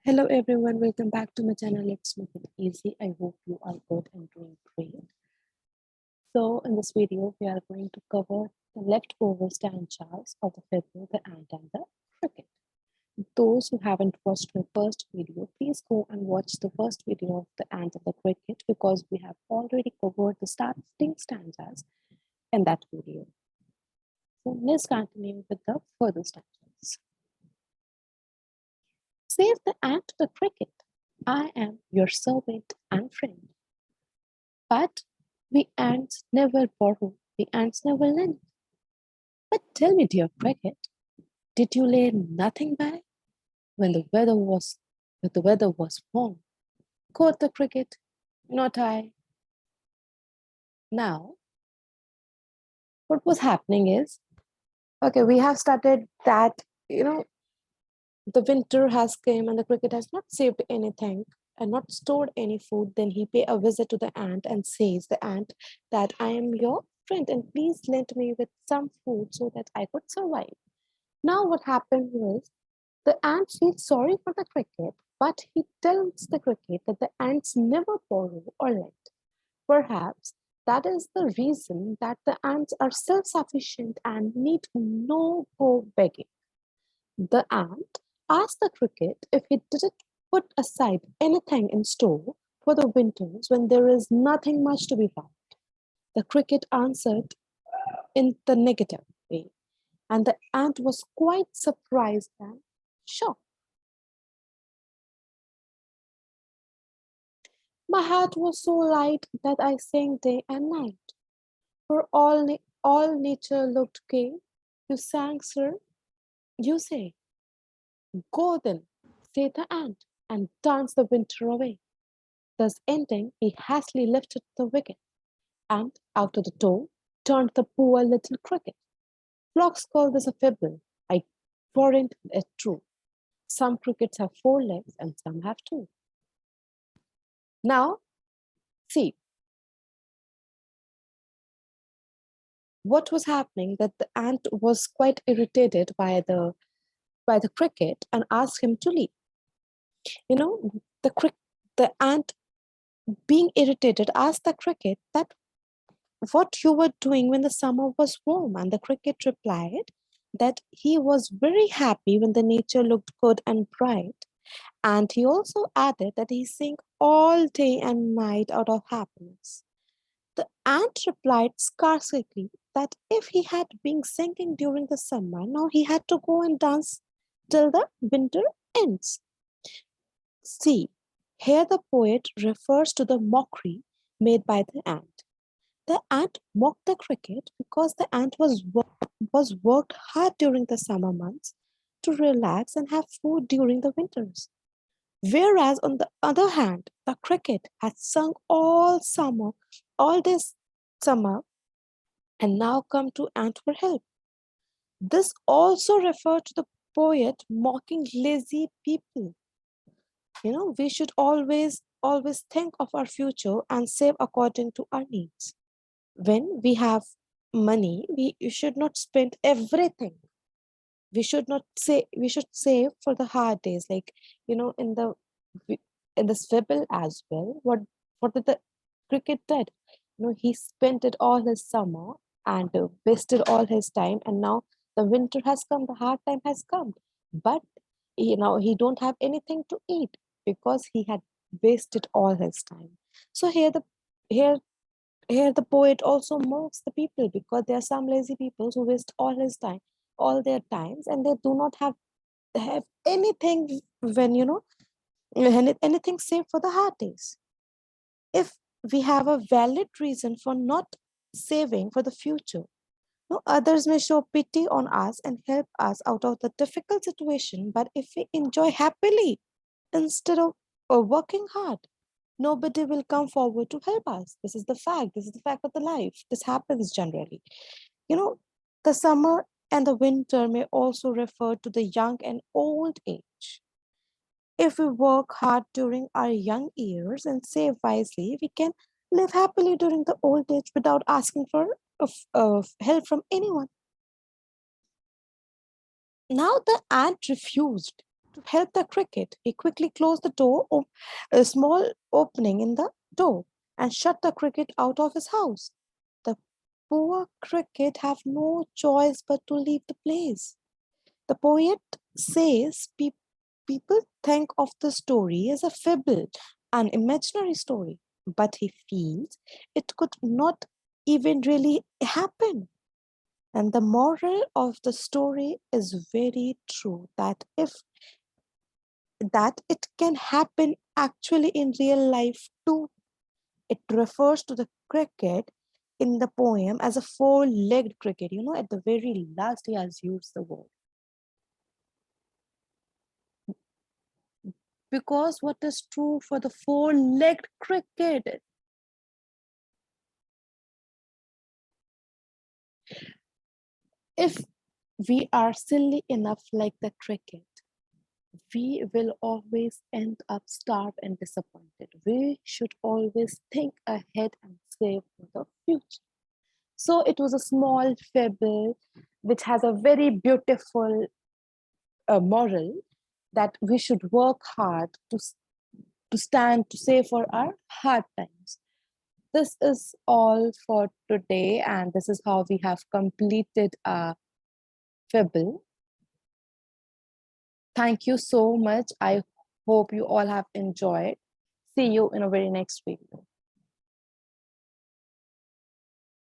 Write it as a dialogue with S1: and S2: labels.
S1: Hello everyone, welcome back to my channel. Let's make it easy. I hope you are good and doing great. So in this video, we are going to cover the leftover stanzas of the Fable, the Ant and the Cricket. Those who haven't watched my first video, please go and watch the first video of the Ant and the Cricket because we have already covered the starting stanzas in that video. So let's continue with the further stanzas. Save the ant to the cricket. I am your servant and friend. But we ants never borrow, we ants never lend. But tell me, dear cricket, did you lay nothing by when the weather was warm? Quoth the cricket, not I. Now, what was happening is, okay, we have started that, the winter has come and the cricket has not saved anything and not stored any food. Then he pay a visit to the ant and says the ant that I am your friend and please lend me with some food so that I could survive. Now what happened was the ant feels sorry for the cricket, but he tells the cricket that the ants never borrow or lend. Perhaps that is the reason that the ants are self-sufficient and need no go begging. The ant asked the cricket if he didn't put aside anything in store for the winters when there is nothing much to be found. The cricket answered in the negative way, and the ant was quite surprised and shocked. My heart was so light that I sang day and night. For all nature looked gay. You sang, sir, you say. Go then, said the ant, and dance the winter away. Thus ending, he hastily lifted the wicket, and out of the door turned the poor little cricket. Flocks call this a fable. I warrant it true. Some crickets have 4 legs and some have 2. Now, see, what was happening that the ant was quite irritated by the cricket and asked him to leave. The ant being irritated asked the cricket that what you were doing when the summer was warm, and the cricket replied that he was very happy when the nature looked good and bright, and he also added that he sang all day and night out of happiness. The ant replied sarcastically that if he had been singing during the summer, now he had to go and dance till the winter ends. See, here the poet refers to the mockery made by the ant. The ant mocked the cricket because the ant was worked hard during the summer months to relax and have food during the winters. Whereas on the other hand, the cricket had sung all this summer, and now come to ant for help. This also referred to the poet mocking lazy people. We should always think of our future and save according to our needs. When we have money, we should not spend everything. We should save for the hard days, like in the swivel as well. What did the cricket did? He spent it all his summer and wasted all his time, and now the winter has come, the hard time has come, but he don't have anything to eat because he had wasted all his time. So here here the poet also mocks the people because there are some lazy people who waste all their times, and they do not have anything when anything saved for the hard days. If we have a valid reason for not saving for the future, no others may show pity on us and help us out of the difficult situation. But if we enjoy happily instead of working hard, nobody will come forward to help us. This is the fact. This is the fact of the life. This happens generally. The summer and the winter may also refer to the young and old age. If we work hard during our young years and save wisely, we can live happily during the old age without asking for help from anyone. Now the ant refused to help the cricket, he quickly closed the door, a small opening in the door, and shut the cricket out of his house. The poor cricket have no choice but to leave the place. The poet says people think of the story as a fable, an imaginary story, but he feels it could not even really happen. And the moral of the story is very true that it can happen actually in real life too. It refers to the cricket in the poem as a four-legged cricket. At the very last, he has used the word. Because what is true for the four-legged cricket? If we are silly enough like the cricket, we will always end up starved and disappointed. We should always think ahead and save for the future. So it was a small fable which has a very beautiful moral that we should work hard to stand to save for our hard times. This is all for today, and this is how we have completed our fable. Thank you so much. I hope you all have enjoyed. See you in a very next video.